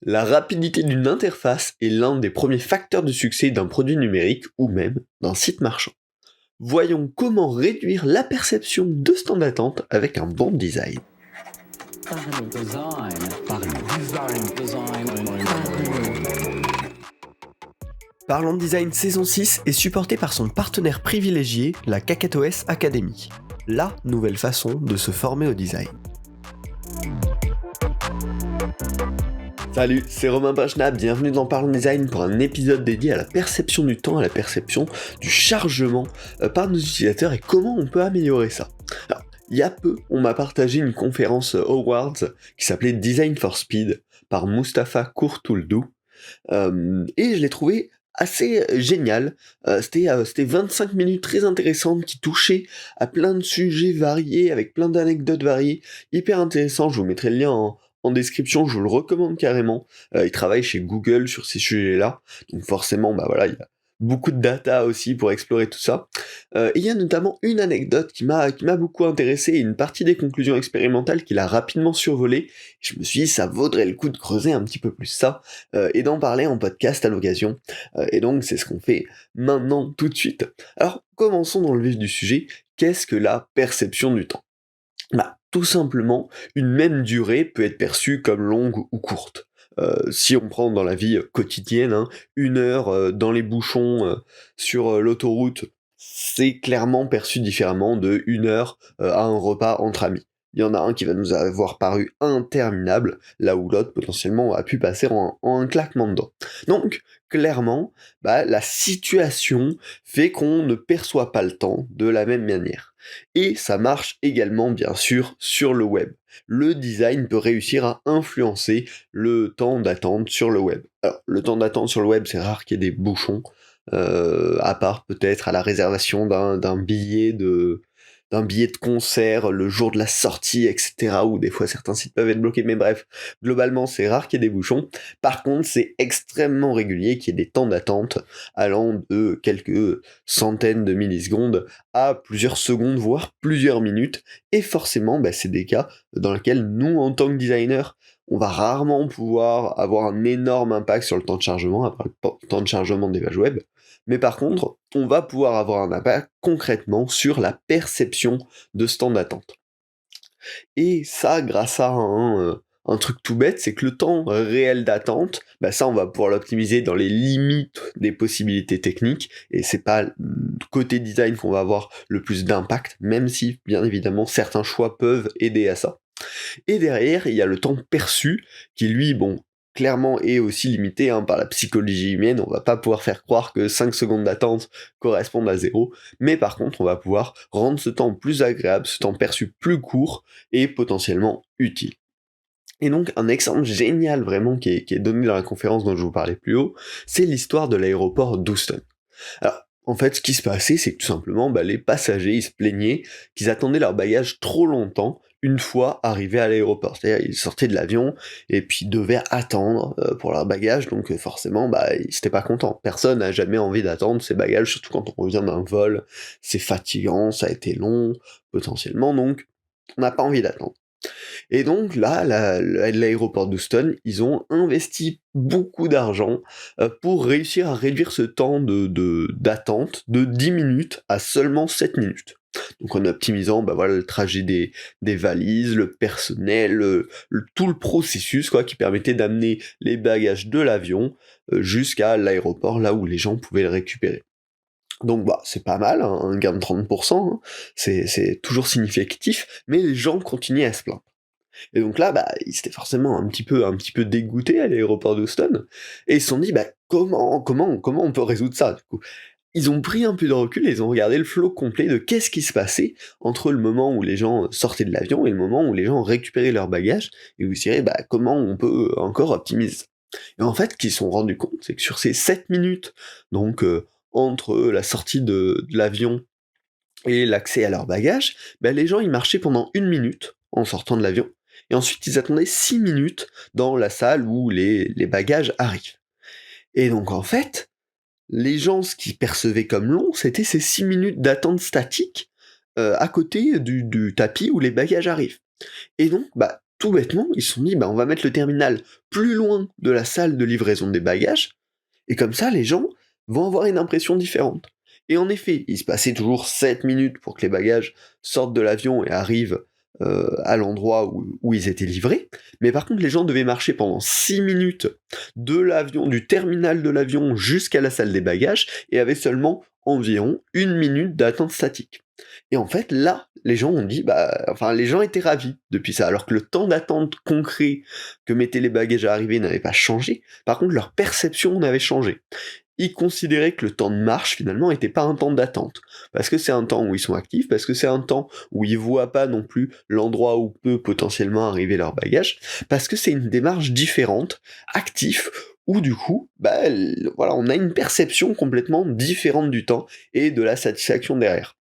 La rapidité d'une interface est l'un des premiers facteurs de succès d'un produit numérique ou même d'un site marchand. Voyons comment réduire la perception de ce temps d'attente avec un bon design. Parlons Design saison 6 est supporté par son partenaire privilégié, la KakatoS Academy, la nouvelle façon de se former au design. Salut, c'est Romain Bachna, bienvenue dans Parlons Design pour un épisode dédié à la perception du temps, à la perception du chargement par nos utilisateurs et comment on peut améliorer ça. Alors, il y a peu, on m'a partagé une conférence Awards qui s'appelait Design for Speed par Mustapha Kurtuldu et je l'ai trouvé assez génial. C'était 25 minutes très intéressantes qui touchaient à plein de sujets variés avec plein d'anecdotes variées, hyper intéressant. Je vous mettrai le lien en description, je vous le recommande carrément. Il travaille chez Google sur ces sujets-là, donc forcément, il y a beaucoup de data aussi pour explorer tout ça. Et il y a notamment une anecdote qui m'a beaucoup intéressé, et une partie des conclusions expérimentales qu'il a rapidement survolées. Je me suis dit, ça vaudrait le coup de creuser un petit peu plus ça, et d'en parler en podcast à l'occasion. Et donc, c'est ce qu'on fait maintenant, tout de suite. Alors, commençons dans le vif du sujet. Qu'est-ce que la perception du temps ? Tout simplement, une même durée peut être perçue comme longue ou courte. Si on prend dans la vie quotidienne, 1 heure dans les bouchons sur l'autoroute, c'est clairement perçu différemment de 1 heure à un repas entre amis. Il y en a un qui va nous avoir paru interminable, là où l'autre potentiellement a pu passer en un claquement de doigts. Donc, clairement, la situation fait qu'on ne perçoit pas le temps de la même manière. Et ça marche également bien sûr sur le web. Le design peut réussir à influencer le temps d'attente sur le web. Alors, le temps d'attente sur le web, c'est rare qu'il y ait des bouchons, à part peut-être à la réservation d'un billet de concert le jour de la sortie, etc., où des fois certains sites peuvent être bloqués, mais bref, globalement c'est rare qu'il y ait des bouchons. Par contre, c'est extrêmement régulier qu'il y ait des temps d'attente allant de quelques centaines de millisecondes à plusieurs secondes, voire plusieurs minutes, et forcément, c'est des cas dans lesquels nous, en tant que designers, on va rarement pouvoir avoir un énorme impact sur le temps de chargement, à part le temps de chargement des pages web, mais par contre, on va pouvoir avoir un impact concrètement sur la perception de ce temps d'attente. Et ça, grâce à un truc tout bête, c'est que le temps réel d'attente, ça on va pouvoir l'optimiser dans les limites des possibilités techniques, et c'est pas côté design qu'on va avoir le plus d'impact, même si bien évidemment certains choix peuvent aider à ça. Et derrière, il y a le temps perçu, qui lui, clairement est aussi limité par la psychologie humaine. On va pas pouvoir faire croire que 5 secondes d'attente correspondent à 0, mais par contre, on va pouvoir rendre ce temps plus agréable, ce temps perçu plus court et potentiellement utile. Et donc, un exemple génial vraiment qui est donné dans la conférence dont je vous parlais plus haut, c'est l'histoire de l'aéroport d'Houston. Alors, en fait, ce qui se passait, c'est que tout simplement, les passagers, ils se plaignaient qu'ils attendaient leur bagage trop longtemps une fois arrivés à l'aéroport. C'est-à-dire, ils sortaient de l'avion et puis devaient attendre pour leur bagage, donc forcément, ils étaient pas contents. Personne n'a jamais envie d'attendre ses bagages, surtout quand on revient d'un vol. C'est fatigant, ça a été long, potentiellement, donc on n'a pas envie d'attendre. Et donc là, l'aéroport d'Houston, ils ont investi beaucoup d'argent pour réussir à réduire ce temps d'attente de 10 minutes à seulement 7 minutes. Donc en optimisant le trajet des valises, le personnel, tout le processus qui permettait d'amener les bagages de l'avion jusqu'à l'aéroport, là où les gens pouvaient le récupérer. Donc c'est pas mal, un gain de 30%, c'est toujours significatif, mais les gens continuaient à se plaindre. Et donc là, ils étaient forcément un petit peu dégoûtés à l'aéroport d'Houston, et ils se sont dit, comment on peut résoudre ça, du coup? Ils ont pris un peu de recul et ils ont regardé le flow complet de qu'est-ce qui se passait entre le moment où les gens sortaient de l'avion et le moment où les gens récupéraient leurs bagages, et où ils se disaient, comment on peut encore optimiser ça? Et en fait, ce qu'ils se sont rendus compte, c'est que sur ces 7 minutes, donc entre la sortie de l'avion et l'accès à leurs bagages, les gens ils marchaient pendant 1 minute en sortant de l'avion, et ensuite ils attendaient 6 minutes dans la salle où les bagages arrivent. Et donc en fait, les gens, ce qu'ils percevaient comme long, c'était ces 6 minutes d'attente statique à côté du tapis où les bagages arrivent. Et donc, tout bêtement, ils se sont dit, bah, on va mettre le terminal plus loin de la salle de livraison des bagages, et comme ça, les gens vont avoir une impression différente. Et en effet, il se passait toujours 7 minutes pour que les bagages sortent de l'avion et arrivent à l'endroit où ils étaient livrés, mais par contre, les gens devaient marcher pendant 6 minutes de l'avion, du terminal de l'avion jusqu'à la salle des bagages, et avaient seulement environ 1 minute d'attente statique. Et en fait, là, les gens ont dit, les gens étaient ravis depuis ça, alors que le temps d'attente concret que mettaient les bagages à arriver n'avait pas changé, par contre, leur perception n'avait changé. Ils considéraient que le temps de marche, finalement, n'était pas un temps d'attente, parce que c'est un temps où ils sont actifs, parce que c'est un temps où ils voient pas non plus l'endroit où peut potentiellement arriver leur bagage, parce que c'est une démarche différente, actif, où du coup, on a une perception complètement différente du temps et de la satisfaction derrière.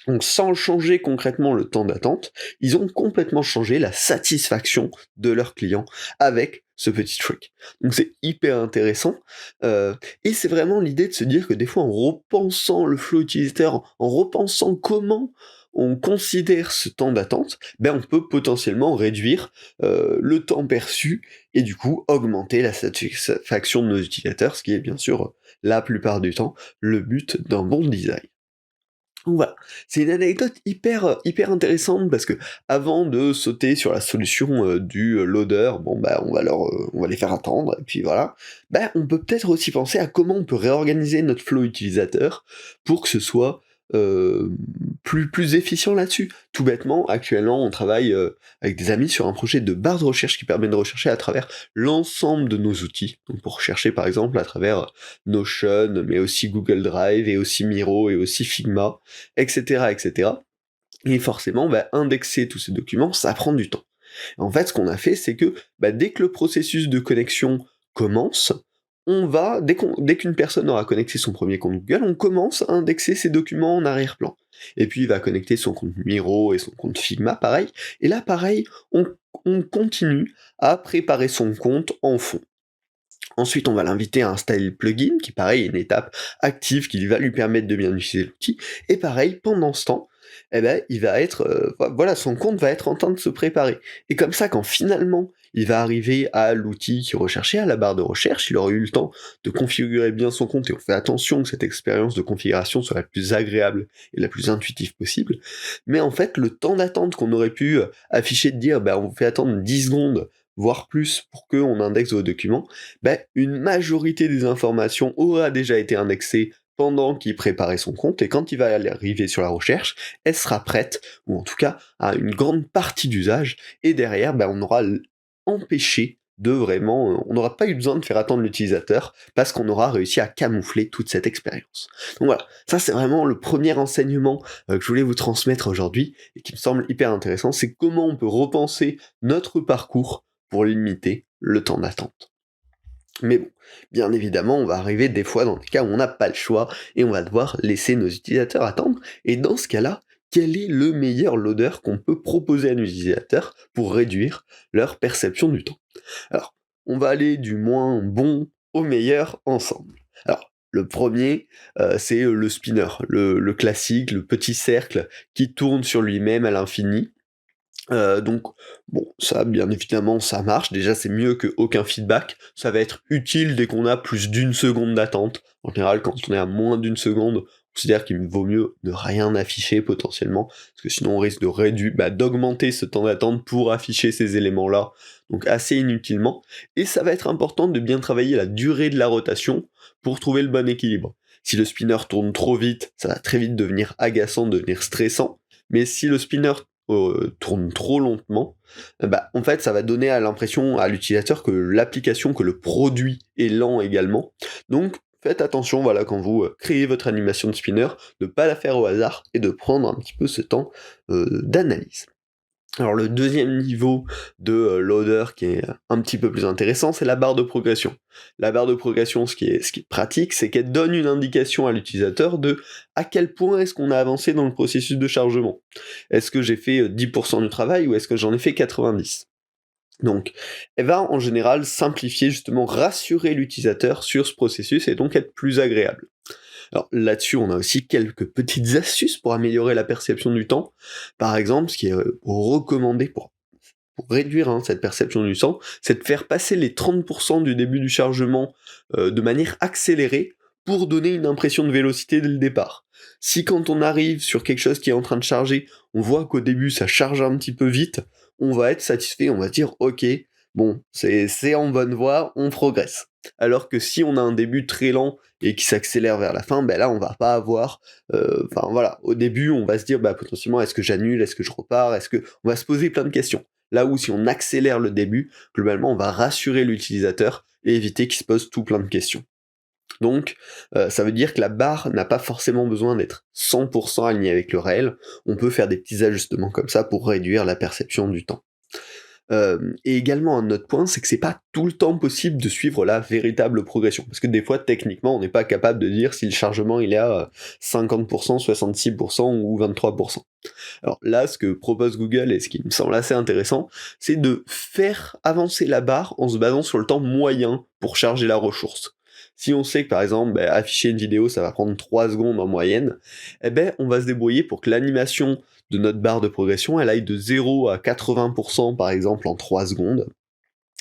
Donc sans changer concrètement le temps d'attente, ils ont complètement changé la satisfaction de leurs clients avec ce petit trick. Donc c'est hyper intéressant, et c'est vraiment l'idée de se dire que des fois en repensant le flow utilisateur, en repensant comment on considère ce temps d'attente, on peut potentiellement réduire le temps perçu et du coup augmenter la satisfaction de nos utilisateurs, ce qui est bien sûr la plupart du temps le but d'un bon design. Donc voilà, c'est une anecdote hyper intéressante parce que avant de sauter sur la solution, du loader, on va les faire attendre et puis voilà. On peut peut-être aussi penser à comment on peut réorganiser notre flow utilisateur pour que ce soit, heu, plus efficient là-dessus. Tout bêtement, actuellement, on travaille, avec des amis sur un projet de barre de recherche qui permet de rechercher à travers l'ensemble de nos outils. Donc pour rechercher par exemple à travers Notion, mais aussi Google Drive et aussi Miro et aussi Figma, etc., etc. Et forcément, indexer tous ces documents, ça prend du temps. En fait, ce qu'on a fait, c'est que dès que le processus de connexion commence, dès qu'une personne aura connecté son premier compte Google, on commence à indexer ces documents en arrière-plan. Et puis il va connecter son compte Miro et son compte Figma, pareil. Et là, pareil, on continue à préparer son compte en fond. Ensuite, on va l'inviter à installer le plugin, qui pareil est une étape active qui va lui permettre de bien utiliser l'outil. Et pareil, pendant ce temps, il va être, son compte va être en train de se préparer. Et comme ça, quand finalement il va arriver à l'outil qu'il recherchait, à la barre de recherche, il aura eu le temps de configurer bien son compte, et on fait attention que cette expérience de configuration soit la plus agréable et la plus intuitive possible. Mais en fait, le temps d'attente qu'on aurait pu afficher de dire, on vous fait attendre 10 secondes, voire plus, pour qu'on indexe vos documents, une majorité des informations aura déjà été indexée pendant qu'il préparait son compte, et quand il va arriver sur la recherche, elle sera prête, ou en tout cas à une grande partie d'usage, et derrière, on aura empêché de vraiment, on n'aura pas eu besoin de faire attendre l'utilisateur, parce qu'on aura réussi à camoufler toute cette expérience. Donc voilà, ça c'est vraiment le premier enseignement que je voulais vous transmettre aujourd'hui, et qui me semble hyper intéressant, c'est comment on peut repenser notre parcours pour limiter le temps d'attente. Mais bon, bien évidemment, on va arriver des fois dans des cas où on n'a pas le choix et on va devoir laisser nos utilisateurs attendre. Et dans ce cas-là, quel est le meilleur loader qu'on peut proposer à nos utilisateurs pour réduire leur perception du temps? Alors, on va aller du moins bon au meilleur ensemble. Alors, le premier, c'est le spinner, le classique, le petit cercle qui tourne sur lui-même à l'infini. Donc bon, ça bien évidemment ça marche, déjà c'est mieux qu'aucun feedback, ça va être utile dès qu'on a plus d'une seconde d'attente. En général quand on est à moins d'une seconde, on considère qu'il vaut mieux ne rien afficher potentiellement, parce que sinon on risque d'augmenter ce temps d'attente pour afficher ces éléments-là, donc assez inutilement. Et ça va être important de bien travailler la durée de la rotation pour trouver le bon équilibre. Si le spinner tourne trop vite, ça va très vite devenir agaçant, devenir stressant, mais si le spinner tourne trop lentement, en fait ça va donner à l'impression à l'utilisateur que l'application, que le produit est lent également. Donc faites attention, voilà, quand vous créez votre animation de spinner, de pas la faire au hasard et de prendre un petit peu ce temps d'analyse. Alors le deuxième niveau de loader qui est un petit peu plus intéressant, c'est la barre de progression. La barre de progression, ce qui est pratique, c'est qu'elle donne une indication à l'utilisateur de à quel point est-ce qu'on a avancé dans le processus de chargement. Est-ce que j'ai fait 10% du travail ou est-ce que j'en ai fait 90? Donc, elle va en général simplifier, justement rassurer l'utilisateur sur ce processus et donc être plus agréable. Alors là-dessus, on a aussi quelques petites astuces pour améliorer la perception du temps. Par exemple, ce qui est recommandé pour pour réduire cette perception du temps, c'est de faire passer les 30% du début du chargement de manière accélérée pour donner une impression de vélocité dès le départ. Si quand on arrive sur quelque chose qui est en train de charger, on voit qu'au début ça charge un petit peu vite, on va être satisfait, on va dire ok, bon, c'est en bonne voie, on progresse. Alors que si on a un début très lent et qui s'accélère vers la fin, ben là on va pas avoir, au début on va se dire potentiellement est-ce que j'annule, est-ce que je repars, on va se poser plein de questions. Là où si on accélère le début, globalement on va rassurer l'utilisateur et éviter qu'il se pose tout plein de questions. Donc, ça veut dire que la barre n'a pas forcément besoin d'être 100% alignée avec le réel, on peut faire des petits ajustements comme ça pour réduire la perception du temps. Et également un autre point, c'est que c'est pas tout le temps possible de suivre la véritable progression, parce que des fois, techniquement, on n'est pas capable de dire si le chargement il est à 50%, 66% ou 23%. Alors là, ce que propose Google, et ce qui me semble assez intéressant, c'est de faire avancer la barre en se basant sur le temps moyen pour charger la ressource. Si on sait que par exemple, afficher une vidéo, ça va prendre 3 secondes en moyenne, on va se débrouiller pour que l'animation de notre barre de progression, elle aille de 0 à 80% par exemple en 3 secondes.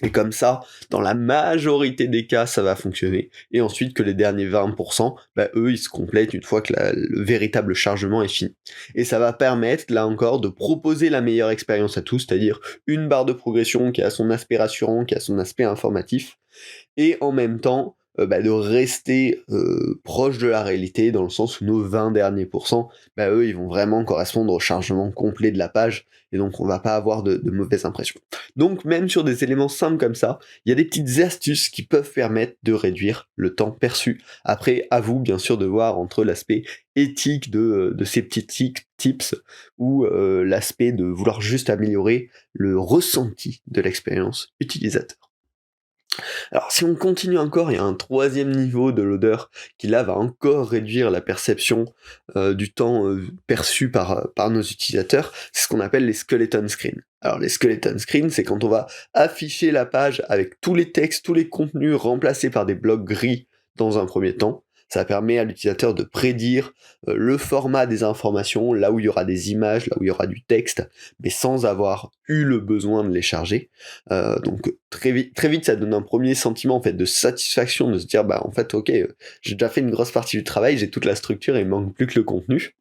Et comme ça, dans la majorité des cas, ça va fonctionner. Et ensuite, que les derniers 20%, eux, ils se complètent une fois que le véritable chargement est fini. Et ça va permettre, là encore, de proposer la meilleure expérience à tous, c'est-à-dire une barre de progression qui a son aspect rassurant, qui a son aspect informatif, et en même temps, de rester proche de la réalité, dans le sens où nos 20 derniers pourcents, eux, ils vont vraiment correspondre au chargement complet de la page, et donc on va pas avoir de mauvaises impressions. Donc même sur des éléments simples comme ça, il y a des petites astuces qui peuvent permettre de réduire le temps perçu. Après, à vous bien sûr de voir entre l'aspect éthique de ces petits tips ou l'aspect de vouloir juste améliorer le ressenti de l'expérience utilisateur. Alors si on continue encore, il y a un troisième niveau de l'odeur qui là va encore réduire la perception du temps perçu par nos utilisateurs, c'est ce qu'on appelle les skeleton screens. Alors les skeleton screens, c'est quand on va afficher la page avec tous les textes, tous les contenus remplacés par des blocs gris dans un premier temps. Ça permet à l'utilisateur de prédire le format des informations, là où il y aura des images, là où il y aura du texte, mais sans avoir eu le besoin de les charger. Donc très vite, ça donne un premier sentiment en fait de satisfaction de se dire en fait ok, j'ai déjà fait une grosse partie du travail, j'ai toute la structure et il manque plus que le contenu.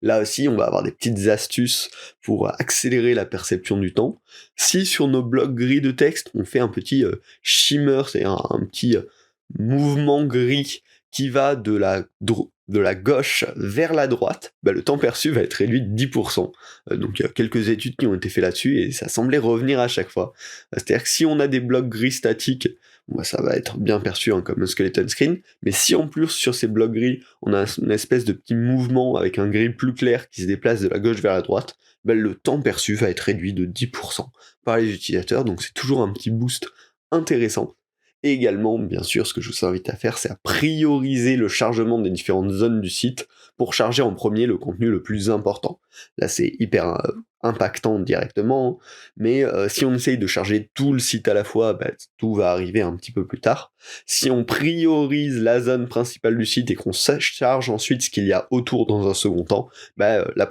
Là aussi, on va avoir des petites astuces pour accélérer la perception du temps. Si sur nos blocs gris de texte, on fait un petit shimmer, c'est un petit mouvement gris qui va de la gauche vers la droite, le temps perçu va être réduit de 10%. Donc il y a quelques études qui ont été faites là-dessus et ça semblait revenir à chaque fois. C'est-à-dire que si on a des blocs gris statiques, ça va être bien perçu comme un skeleton screen, mais si en plus sur ces blocs gris, on a une espèce de petit mouvement avec un gris plus clair qui se déplace de la gauche vers la droite, le temps perçu va être réduit de 10% par les utilisateurs, donc c'est toujours un petit boost intéressant. Et également, bien sûr, ce que je vous invite à faire, c'est à prioriser le chargement des différentes zones du site pour charger en premier le contenu le plus important. Là, c'est hyper impactant directement, mais si on essaye de charger tout le site à la fois, tout va arriver un petit peu plus tard. Si on priorise la zone principale du site et qu'on charge ensuite ce qu'il y a autour dans un second temps, la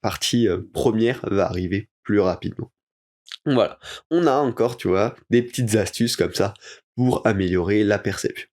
partie première va arriver plus rapidement. Voilà, on a encore, tu vois, des petites astuces comme ça pour améliorer la perception.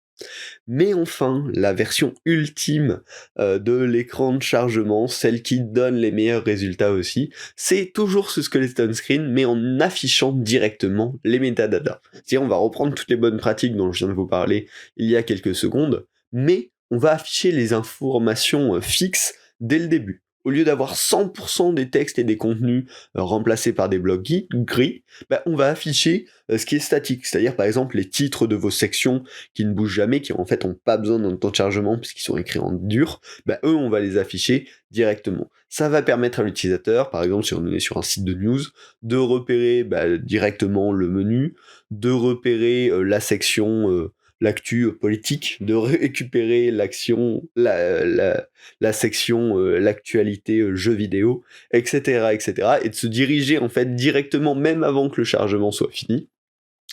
Mais enfin, la version ultime de l'écran de chargement, celle qui donne les meilleurs résultats aussi, c'est toujours ce skeleton screen, mais en affichant directement les métadatas. C'est-à-dire, on va reprendre toutes les bonnes pratiques dont je viens de vous parler il y a quelques secondes, mais on va afficher les informations fixes dès le début. Au lieu d'avoir 100% des textes et des contenus remplacés par des blocs gris, on va afficher ce qui est statique, c'est-à-dire par exemple les titres de vos sections qui ne bougent jamais, qui en fait n'ont pas besoin d'un temps de chargement puisqu'ils sont écrits en dur, eux on va les afficher directement. Ça va permettre à l'utilisateur, par exemple si on est sur un site de news, de repérer directement le menu, de repérer la section l'actu politique, de récupérer la section l'actualité jeux vidéo, etc., et de se diriger en fait directement, même avant que le chargement soit fini,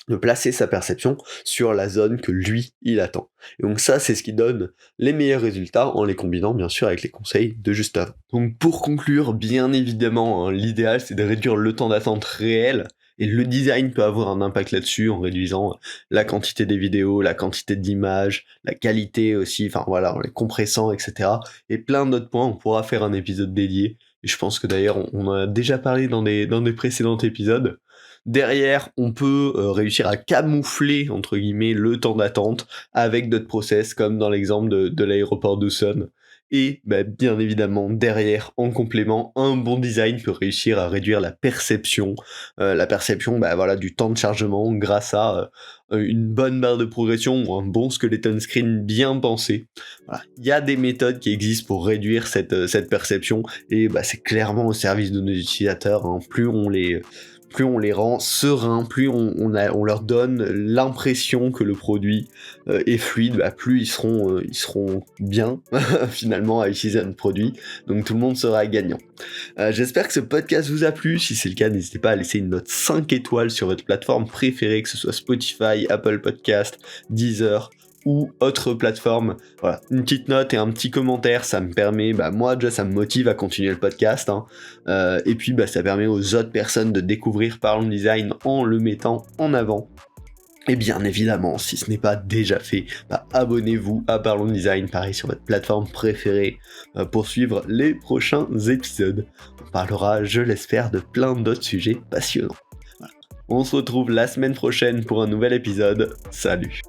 de placer sa perception sur la zone que lui, il attend. Et donc ça, c'est ce qui donne les meilleurs résultats en les combinant bien sûr avec les conseils de juste avant. Donc pour conclure, bien évidemment, hein, l'idéal c'est de réduire le temps d'attente réel, et le design peut avoir un impact là-dessus en réduisant la quantité des vidéos, la quantité d'images, la qualité aussi, enfin voilà, en les compressant, etc. Et plein d'autres points, on pourra faire un épisode dédié. Et je pense que d'ailleurs on en a déjà parlé dans des précédents épisodes. Derrière, on peut réussir à camoufler, entre guillemets, le temps d'attente avec d'autres process, comme dans l'exemple de l'aéroport d'Houston. Et bien évidemment, derrière, en complément, un bon design peut réussir à réduire la perception voilà, du temps de chargement grâce à une bonne barre de progression ou un bon skeleton screen bien pensé. Voilà. Il y a des méthodes qui existent pour réduire cette perception, et c'est clairement au service de nos utilisateurs, hein. Plus on les rend sereins, plus on leur donne l'impression que le produit est fluide, plus ils seront bien finalement à utiliser notre produit, donc tout le monde sera gagnant. J'espère que ce podcast vous a plu. Si c'est le cas, n'hésitez pas à laisser une note 5 étoiles sur votre plateforme préférée, que ce soit Spotify, Apple Podcast, Deezer ou autre plateforme. Voilà, une petite note et un petit commentaire, ça me permet, moi déjà ça me motive à continuer le podcast, hein. Et puis ça permet aux autres personnes de découvrir Parlons Design en le mettant en avant. Et bien évidemment, si ce n'est pas déjà fait, abonnez-vous à Parlons Design, pareil sur votre plateforme préférée, pour suivre les prochains épisodes. On parlera, je l'espère, de plein d'autres sujets passionnants. Voilà. On se retrouve la semaine prochaine pour un nouvel épisode. Salut!